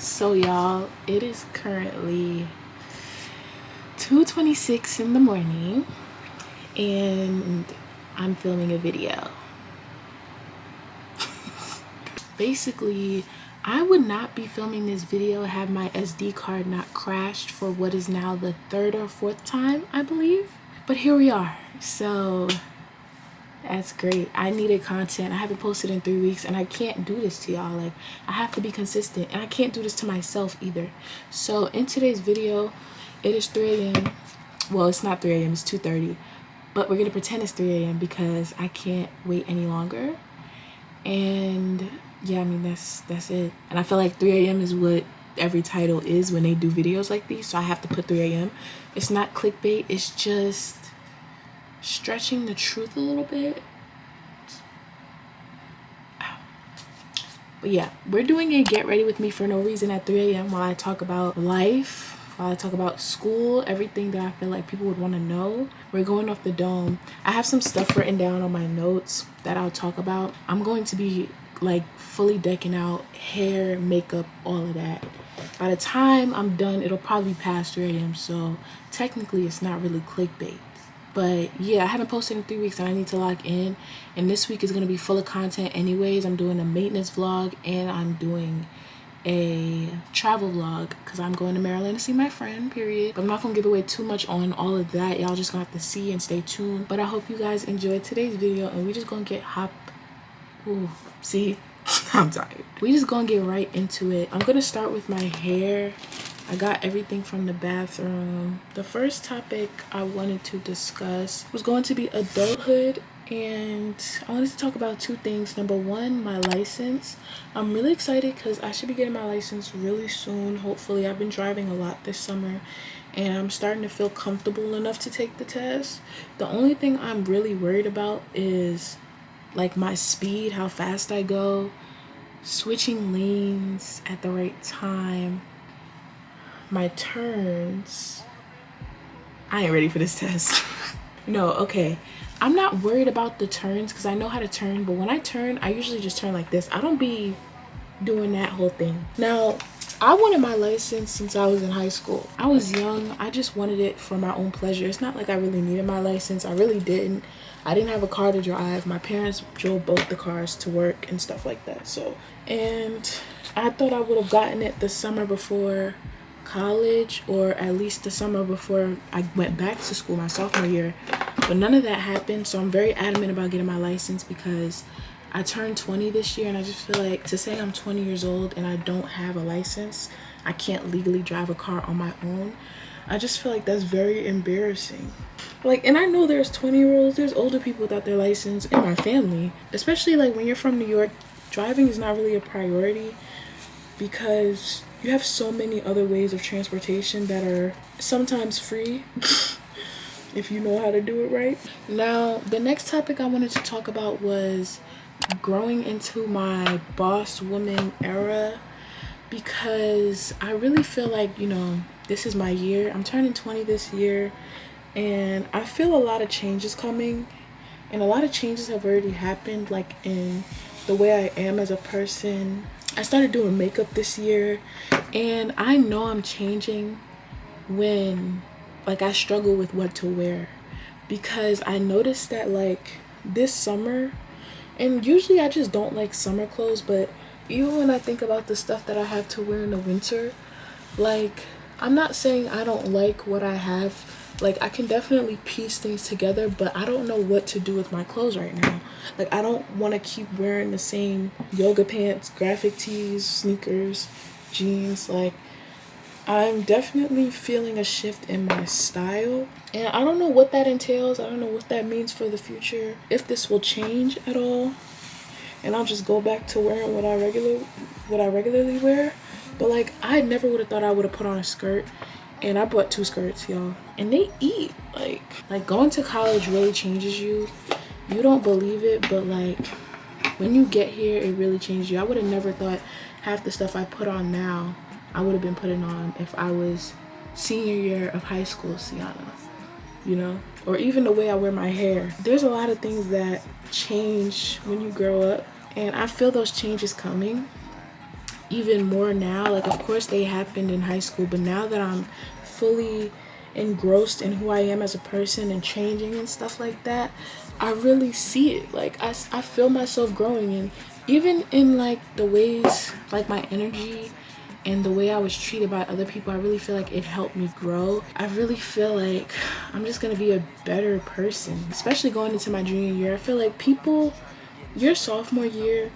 So y'all, it is currently 2:26 in the morning and I'm filming a video. Basically, I would not be filming this video had my SD card not crashed for what is now the third or fourth time, I believe. But here we are. So that's great. I needed content. I haven't posted in 3 weeks and I can't do this to y'all. Like, I have to be consistent and I can't do this to myself either. So in today's video, it is 3 a.m. Well, it's not 3 a.m. It's 2:30, but we're gonna pretend it's 3 a.m. because I can't wait any longer. And yeah, I mean, that's it. And I feel like 3 a.m. is what every title is when they do videos like these, so I have to put 3 a.m. It's not clickbait, it's just stretching the truth a little bit. But yeah, we're doing a get ready with me for no reason at 3 a.m. while I talk about life, while I talk about school, everything that I feel like people would want to know. We're going off the dome. I have some stuff written down on my notes that I'll talk about. I'm going to be like fully decking out, hair, makeup, all of that. By the time I'm done, it'll probably be past 3 a.m. So technically it's not really clickbait. But yeah, I haven't posted in 3 weeks and I need to lock in. And this week is going to be full of content anyways. I'm doing a maintenance vlog and I'm doing a travel vlog because I'm going to Maryland to see my friend, period. But I'm not going to give away too much on all of that. Y'all just going to have to see and stay tuned. But I hope you guys enjoyed today's video and we just going to get see, I'm tired. We just going to get right into it. I'm going to start with my hair. I got everything from the bathroom. The first topic I wanted to discuss was going to be adulthood, and I wanted to talk about two things. Number one, my license. I'm really excited because I should be getting my license really soon, hopefully. I've been driving a lot this summer and I'm starting to feel comfortable enough to take the test. The only thing I'm really worried about is like my speed, how fast I go, switching lanes at the right time, my turns. I ain't ready for this test. No, okay. I'm not worried about the turns because I know how to turn, but when I turn, I usually just turn like this. I don't be doing that whole thing. Now, I wanted my license since I was in high school. I was young. I just wanted it for my own pleasure. It's not like I really needed my license. I really didn't. I didn't have a car to drive. My parents drove both the cars to work and stuff like that. So, and I thought I would have gotten it the summer before college, or at least the summer before I went back to school my sophomore year, but none of that happened. So I'm very adamant about getting my license because I turned 20 this year and I just feel like to say I'm 20 years old and I don't have a license, I can't legally drive a car on my own, I just feel like that's very embarrassing. Like, and I know there's 20-year-olds, there's older people without their license in my family, especially like when you're from New York. Driving is not really a priority because you have so many other ways of transportation that are sometimes free if you know how to do it right. Now, the next topic I wanted to talk about was growing into my boss woman era, because I really feel like, you know, this is my year. I'm turning 20 this year and I feel a lot of changes coming, and a lot of changes have already happened, like in the way I am as a person. I started doing makeup this year and I know I'm changing when like I struggle with what to wear, because I noticed that like this summer, and usually I just don't like summer clothes, but even when I think about the stuff that I have to wear in the winter, like I'm not saying I don't like what I have. Like, I can definitely piece things together, but I don't know what to do with my clothes right now. Like, I don't want to keep wearing the same yoga pants, graphic tees, sneakers, jeans. Like, I'm definitely feeling a shift in my style, and I don't know what that entails. I don't know what that means for the future, if this will change at all, and I'll just go back to wearing what I regularly wear. But like, I never would have thought I would have put on a skirt, and I bought 2 skirts, y'all, and they eat. Like going to college really changes you. You don't believe it, but like when you get here, it really changes you. I would have never thought half the stuff I put on now I would have been putting on if I was senior year of high school Cianna, you know, or even the way I wear my hair. There's a lot of things that change when you grow up, and I feel those changes coming. even more now. Like, of course they happened in high school, but now that I'm fully engrossed in who I am as a person and changing and stuff like that, I really see it. Like, I feel myself growing, and even in like the ways, like my energy and the way I was treated by other people, I really feel like it helped me grow. I really feel like I'm just gonna be a better person, especially going into my junior year. I feel like people, your sophomore year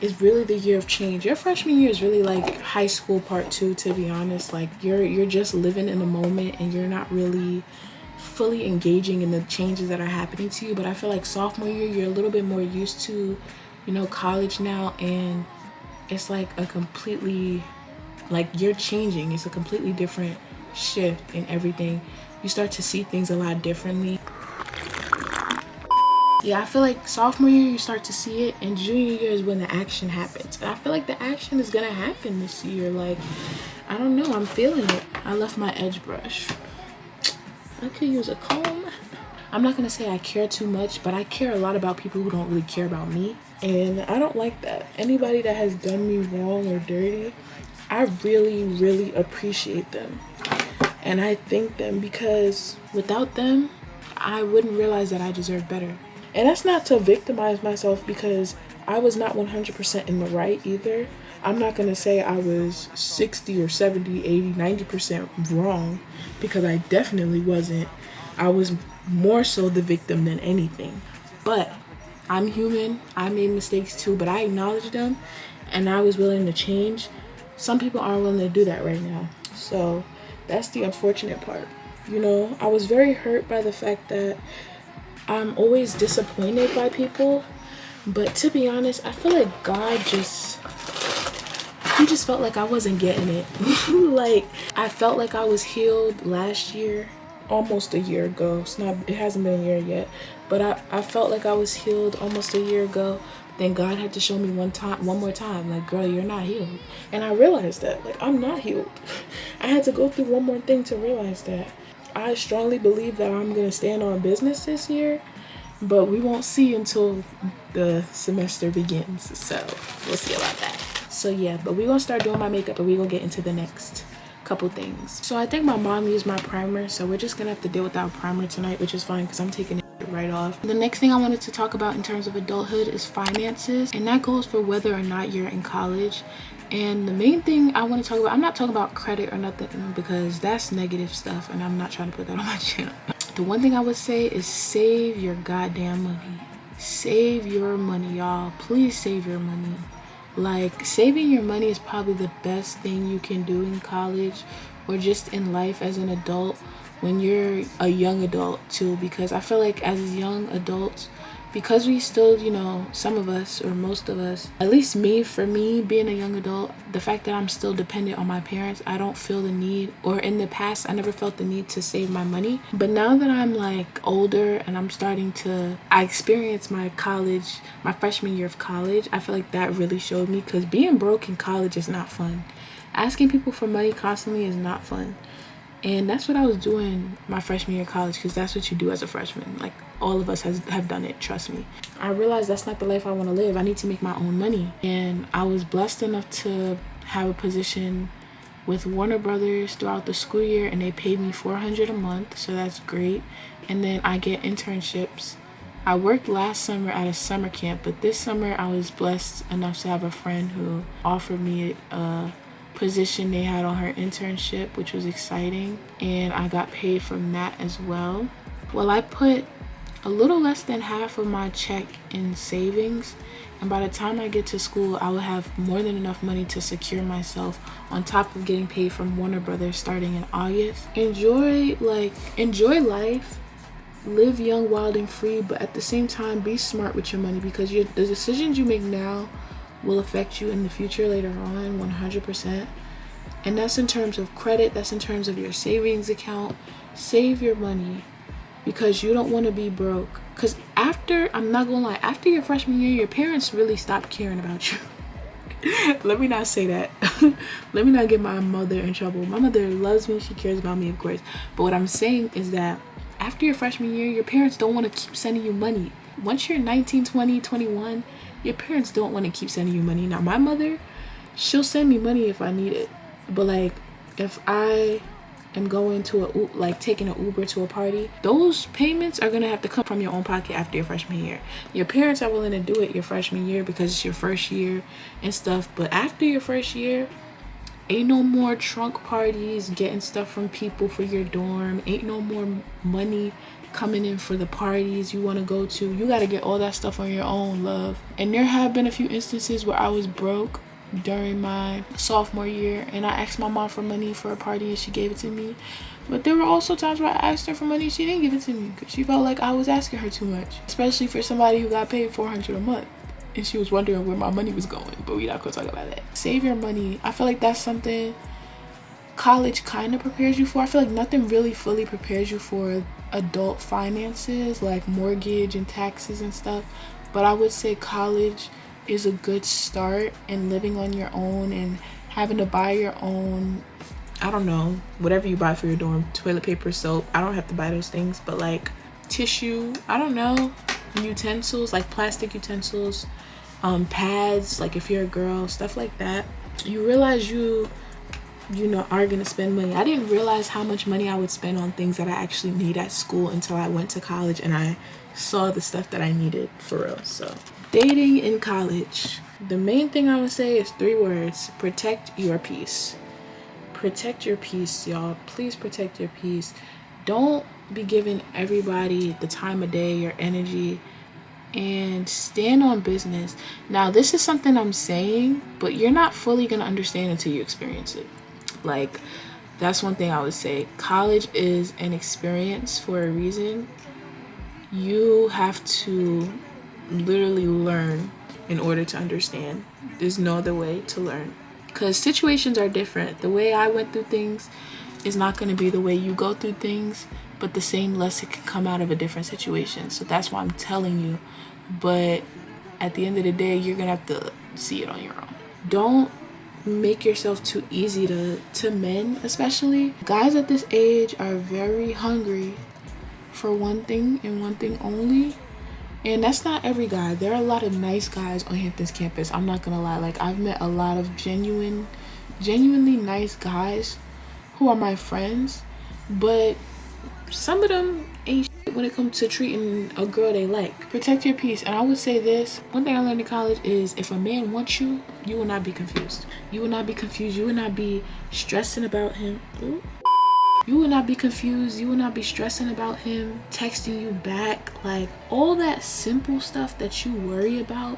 is really the year of change. Your freshman year is really like high school part 2, to be honest. Like, you're just living in the moment and you're not really fully engaging in the changes that are happening to you. But I feel like sophomore year, you're a little bit more used to, you know, college now, and it's like a completely, like, you're changing. It's a completely different shift in everything. You start to see things a lot differently. Yeah, I feel like sophomore year you start to see it, and junior year is when the action happens. And I feel like the action is gonna happen this year. Like, I don't know, I'm feeling it. I left my edge brush. I could use a comb. I'm not gonna say I care too much, but I care a lot about people who don't really care about me. And I don't like that. Anybody that has done me wrong or dirty, I really, really appreciate them. And I thank them, because without them, I wouldn't realize that I deserve better. And that's not to victimize myself, because I was not 100% in the right either. I'm not going to say I was 60 or 70, 80, 90% wrong, because I definitely wasn't. I was more so the victim than anything. But I'm human. I made mistakes too, but I acknowledged them and I was willing to change. Some people aren't willing to do that right now. So that's the unfortunate part. You know, I was very hurt by the fact that I'm always disappointed by people. But to be honest, I feel like God he just felt like I wasn't getting it. Like, I felt like I was healed last year, almost a year ago. It hasn't been a year yet, but I felt like I was healed almost a year ago. Then God had to show me one more time, like, girl, you're not healed. And I realized that, like, I'm not healed. I had to go through one more thing to realize that. I strongly believe that I'm gonna stand on business this year, but we won't see until the semester begins. So we'll see about that. So yeah, but we're gonna start doing my makeup and we're gonna get into the next couple things. So I think my mom used my primer, so we're just gonna have to deal without primer tonight, which is fine because I'm taking it right off. The next thing I wanted to talk about in terms of adulthood is finances, and that goes for whether or not you're in college. And the main thing I want to talk about, I'm not talking about credit or nothing, because that's negative stuff and I'm not trying to put that on my channel. The one thing I would say is save your goddamn money. Save your money, y'all. Please save your money. Like, saving your money is probably the best thing you can do in college or just in life as an adult, when you're a young adult too, because I feel like as young adults, because we still, you know, some of us or most of us, at least me, for me being a young adult, the fact that I'm still dependent on my parents, I don't feel the need, or in the past I never felt the need to save my money. But now that I'm like older and I experienced my freshman year of college, I feel like that really showed me, because being broke in college is not fun. Asking people for money constantly is not fun. And that's what I was doing my freshman year of college, because that's what you do as a freshman. Like, all of us have done it, trust me. I realized that's not the life I want to live. I need to make my own money. And I was blessed enough to have a position with Warner Brothers throughout the school year, and they paid me $400 a month, so that's great. And then I get internships. I worked last summer at a summer camp, but this summer I was blessed enough to have a friend who offered me a position they had on her internship, which was exciting, and I got paid from that as well. Well, I put a little less than half of my check in savings, and by the time I get to school I will have more than enough money to secure myself, on top of getting paid from Warner Brothers starting in August. Enjoy life, live young, wild, and free, but at the same time be smart with your money, because the decisions you make now will affect you in the future later on, 100%. And that's in terms of credit, that's in terms of your savings account. Save your money, because you don't want to be broke. Because I'm not gonna lie, after your freshman year, your parents really stop caring about you. Let me not say that. Let me not get my mother in trouble. My mother loves me, she cares about me, of course. But what I'm saying is that after your freshman year, your parents don't want to keep sending you money. Once you're 19, 20, 21, your parents don't want to keep sending you money. Now, my mother, she'll send me money if I need it. But like, if I am going to taking an Uber to a party, those payments are gonna have to come from your own pocket after your freshman year. Your parents are willing to do it your freshman year because it's your first year and stuff, but after your first year, ain't no more trunk parties, getting stuff from people for your dorm. Ain't no more money coming in for the parties you want to go to. You got to get all that stuff on your own, love. And there have been a few instances where I was broke during my sophomore year and I asked my mom for money for a party and she gave it to me. But there were also times where I asked her for money and she didn't give it to me because she felt like I was asking her too much, especially for somebody who got paid $400 a month. And she was wondering where my money was going, but we're not gonna talk about that. Save your money. I feel like that's something college kind of prepares you for. I feel like nothing really fully prepares you for adult finances, like mortgage and taxes and stuff. But I would say college is a good start, and living on your own and having to buy your own, I don't know, whatever you buy for your dorm, toilet paper, soap. I don't have to buy those things, but like tissue, I don't know, utensils, like plastic utensils, pads, like if you're a girl, stuff like that. You realize you know are gonna spend money. I didn't realize how much money I would spend on things that I actually need at school until I went to college and I saw the stuff that I needed for real. So dating in college, the main thing I would say is 3 words: protect your peace. Protect your peace, y'all. Please protect your peace. Don't be giving everybody the time of day, your energy, and stand on business. Now, this is something I'm saying, but you're not fully gonna understand until you experience it. Like, that's one thing I would say. College is an experience for a reason. You have to literally learn in order to understand. There's no other way to learn, because situations are different. The way I went through things is not going to be the way you go through things, but the same lesson can come out of a different situation. So that's why I'm telling you. But at the end of the day, you're going to have to see it on your own. Don't make yourself too easy to men, especially. Guys at this age are very hungry for one thing and one thing only. And that's not every guy. There are a lot of nice guys on Hampton's campus. I'm not going to lie. Like, I've met a lot of genuinely nice guys who are my friends, but some of them ain't shit when it comes to treating a girl they like. Protect your peace. And I would say this, one thing I learned in college is if a man wants you, you will not be confused. You will not be confused. You will not be stressing about him. Ooh. You will not be confused. You will not be stressing about him texting you back. Like, all that simple stuff that you worry about,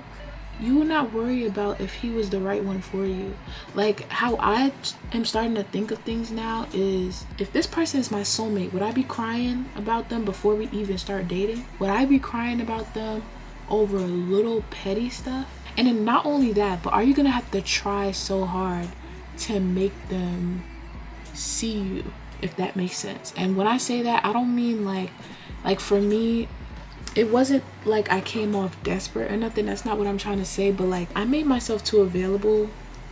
you will not worry about if he was the right one for you. Like, how I am starting to think of things now is, if this person is my soulmate, would I be crying about them before we even start dating? Would I be crying about them over little petty stuff? And then not only that, but are you gonna have to try so hard to make them see you, if that makes sense? And when I say that, I don't mean like for me, it wasn't like I came off desperate or nothing. That's not what I'm trying to say. But like, I made myself too available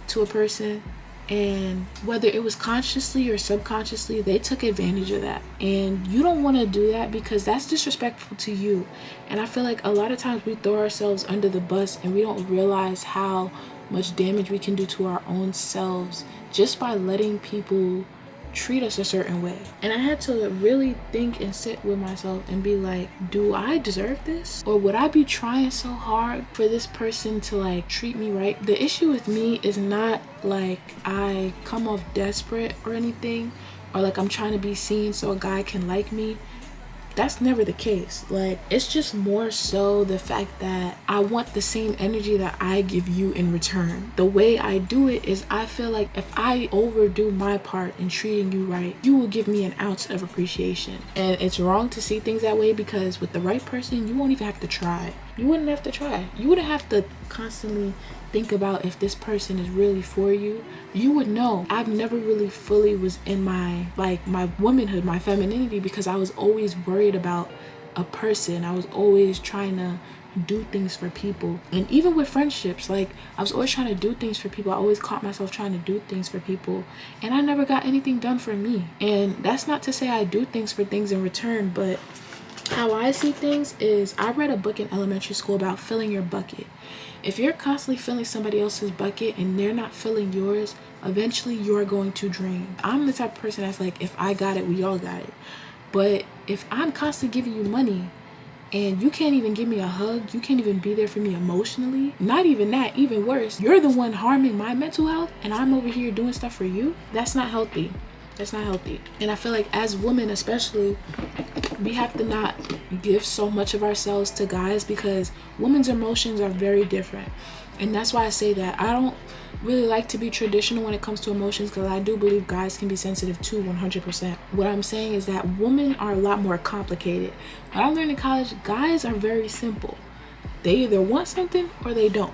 to a person, and whether it was consciously or subconsciously, they took advantage of that. And you don't want to do that, because that's disrespectful to you. And I feel like a lot of times we throw ourselves under the bus and we don't realize how much damage we can do to our own selves just by letting people treat us a certain way. And I had to really think and sit with myself and be like, do I deserve this? Or would I be trying so hard for this person to like treat me right? The issue with me is not like I come off desperate or anything, or like I'm trying to be seen so a guy can like me. That's never the case. Like, it's just more so the fact that I want the same energy that I give you in return. The way I do it is, I feel like if I overdo my part in treating you right, you will give me an ounce of appreciation. And it's wrong to see things that way, because with the right person, you won't even have to try. You wouldn't have to try. You wouldn't have to constantly think about if this person is really for you. You would know. I've never really fully was in my womanhood, my femininity, because I was always worried about a person. I was always trying to do things for people. And even with friendships, like, I was always trying to do things for people. I always caught myself trying to do things for people, and I never got anything done for me. And that's not to say I do things for things in return, but how I see things is, I read a book in elementary school about filling your bucket. If you're constantly filling somebody else's bucket and they're not filling yours, eventually you're going to drain. I'm the type of person that's like, if I got it, we all got it. But if I'm constantly giving you money and you can't even give me a hug, you can't even be there for me emotionally, not even that, even worse, you're the one harming my mental health and I'm over here doing stuff for you, that's not healthy. That's not healthy. And I feel like as women especially, we have to not give so much of ourselves to guys because women's emotions are very different. And that's why I say that I don't really like to be traditional when it comes to emotions, because I do believe guys can be sensitive too, 100%. What I'm saying is that women are a lot more complicated. What I learned in college, guys are very simple. They either want something or they don't.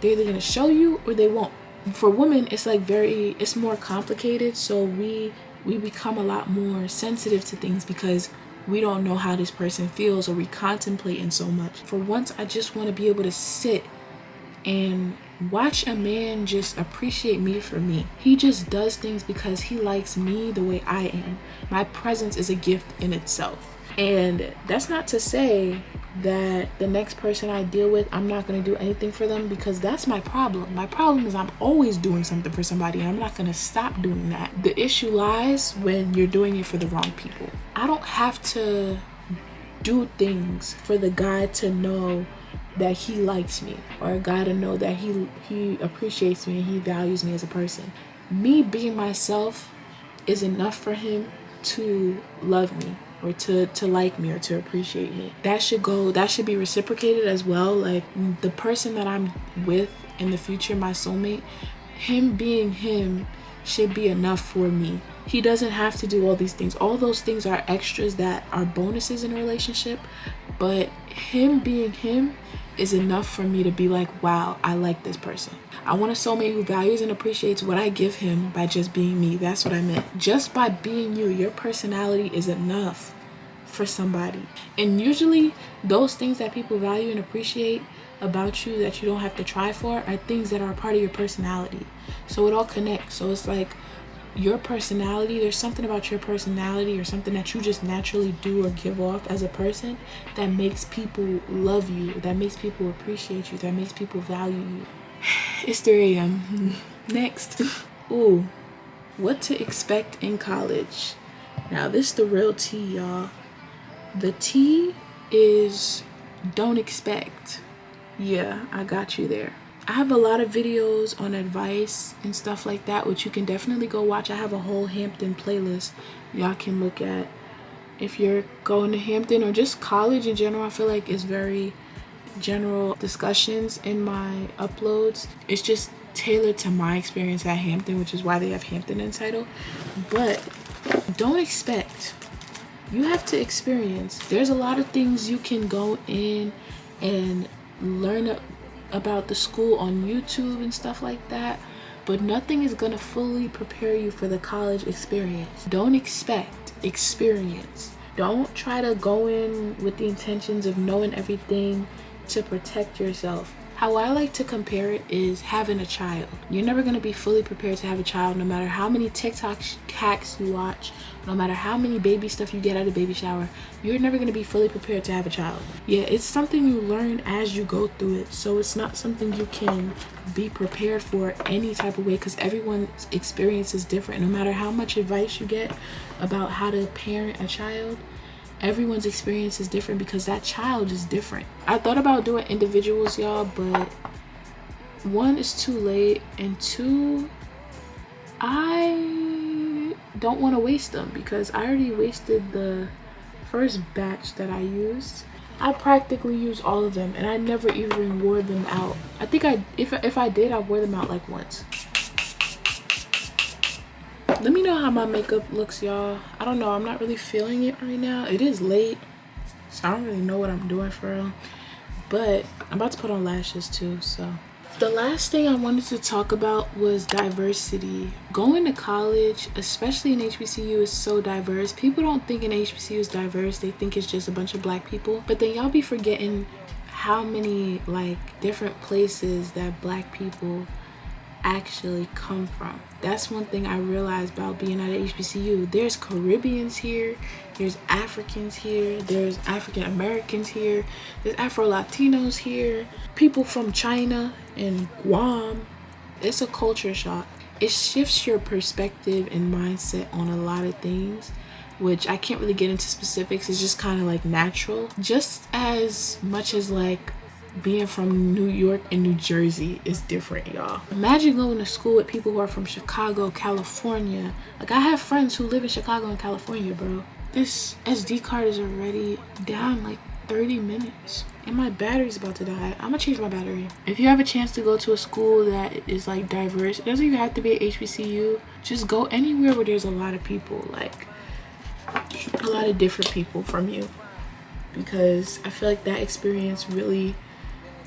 They're either gonna show you or they won't. For women, it's like it's more complicated, so we become a lot more sensitive to things because we don't know how this person feels, or we contemplating so much. For once, I just want to be able to sit and watch a man just appreciate me for me. He just does things because he likes me the way I am. My presence is a gift in itself. And that's not to say that the next person I deal with, I'm not going to do anything for them, because that's my problem. My problem is I'm always doing something for somebody and I'm not going to stop doing that. The issue lies when you're doing it for the wrong people. I don't have to do things for the guy to know that he likes me, or a guy to know that he appreciates me and he values me as a person. Me being myself is enough for him to love me, or to like me, or to appreciate me. That should be reciprocated as well. Like, the person that I'm with in the future, my soulmate, him being him should be enough for me. He doesn't have to do all these things. All those things are extras that are bonuses in a relationship, but him being him is enough for me to be like, wow, I like this person. I want a soulmate who values and appreciates what I give him by just being me. That's what I meant. Just by being you, your personality is enough for somebody. And usually those things that people value and appreciate about you that you don't have to try for are things that are a part of your personality. So it all connects. So it's like your personality, there's something about your personality or something that you just naturally do or give off as a person that makes people love you, that makes people appreciate you, that makes people value you. It's 3 a.m. Next. Ooh, what to expect in college. Now this is the real tea, y'all. The tea is don't expect. Yeah, I got you there. I have a lot of videos on advice and stuff like that, which you can definitely go watch. I have a whole Hampton playlist y'all can look at. If you're going to Hampton or just college in general, I feel like it's very general discussions in my uploads. It's just tailored to my experience at Hampton, which is why they have Hampton in title. But don't expect. You have to experience. There's a lot of things you can go in and learn about the school on YouTube and stuff like that, but nothing is gonna fully prepare you for the college experience. Don't expect, experience. Don't try to go in with the intentions of knowing everything to protect yourself. How I like to compare it is having a child. You're never gonna be fully prepared to have a child, no matter how many TikTok hacks you watch, no matter how many baby stuff you get at a baby shower. You're never gonna be fully prepared to have a child. Yeah, it's something you learn as you go through it. So it's not something you can be prepared for any type of way, because everyone's experience is different. No matter how much advice you get about how to parent a child, everyone's experience is different because that child is different. I thought about doing individuals, y'all, but one, is too late, and two, I don't want to waste them because I already wasted the first batch that I used. I practically used all of them and I never even wore them out. I think if I did, I wore them out like once. Let me know how my makeup looks, y'all. I don't know, I'm not really feeling it right now. It is late, so I don't really know what I'm doing for real, but I'm about to put on lashes too. So the last thing I wanted to talk about was diversity. Going to college, especially in HBCU, is so diverse. People don't think an HBCU is diverse. They think it's just a bunch of black people, but then y'all be forgetting how many like different places that black people actually come from. That's one thing I realized about being at a HBCU. There's Caribbeans here, there's Africans here, there's African Americans here, there's Afro-Latinos here, people from China and Guam. It's a culture shock. It shifts your perspective and mindset on a lot of things, which I can't really get into specifics. It's just kind of like natural. Just as much as like being from New York and New Jersey is different, y'all. Imagine going to school with people who are from Chicago, California. Like, I have friends who live in Chicago and California, bro. This SD card is already down like 30 minutes and my battery's about to die. I'm gonna change my battery. If you have a chance to go to a school that is like diverse, it doesn't even have to be a HBCU. Just go anywhere where there's a lot of people, like a lot of different people from you, because I feel like that experience really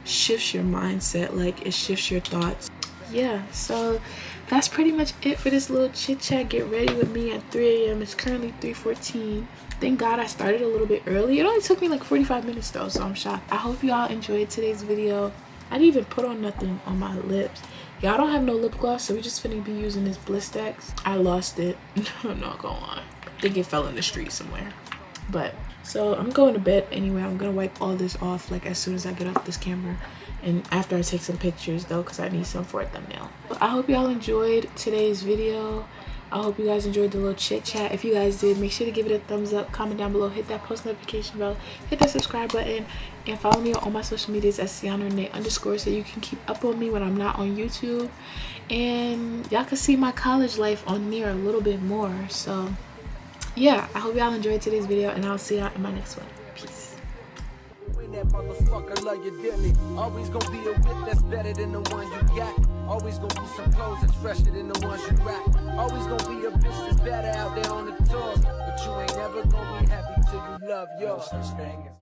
shifts your mindset. Like, it shifts your thoughts. Yeah, so that's pretty much it for this little chit chat. Get ready with me at 3 a.m. It's currently 3:14. Thank God I started a little bit early. It only took me like 45 minutes though, so I'm shocked. I hope y'all enjoyed today's video. I didn't even put on nothing on my lips. Y'all don't have no lip gloss, so we just finna be using this Blistex. I lost it. I'm not gonna lie. I think it fell in the street somewhere. But so I'm going to bed anyway. I'm gonna wipe all this off like as soon as I get off this camera, and after I take some pictures though, because I need some for a thumbnail. I hope y'all enjoyed today's video. I hope you guys enjoyed the little chit chat. If you guys did, make sure to give it a thumbs up, comment down below, hit that post notification bell, hit that subscribe button, and follow me on all my social medias at Cianna Renee _ so you can keep up on me when I'm not on YouTube, and y'all can see my college life on there a little bit more. So yeah, I hope y'all enjoyed today's video, and I'll see y'all in my next one. Peace. That motherfucker love you dearly. Always gonna be a whip that's better than the one you got. Always gonna be some clothes that's fresher than the ones you rock. Always gonna be a bitch that's better out there on the tours. But you ain't never gonna be happy till you love yours.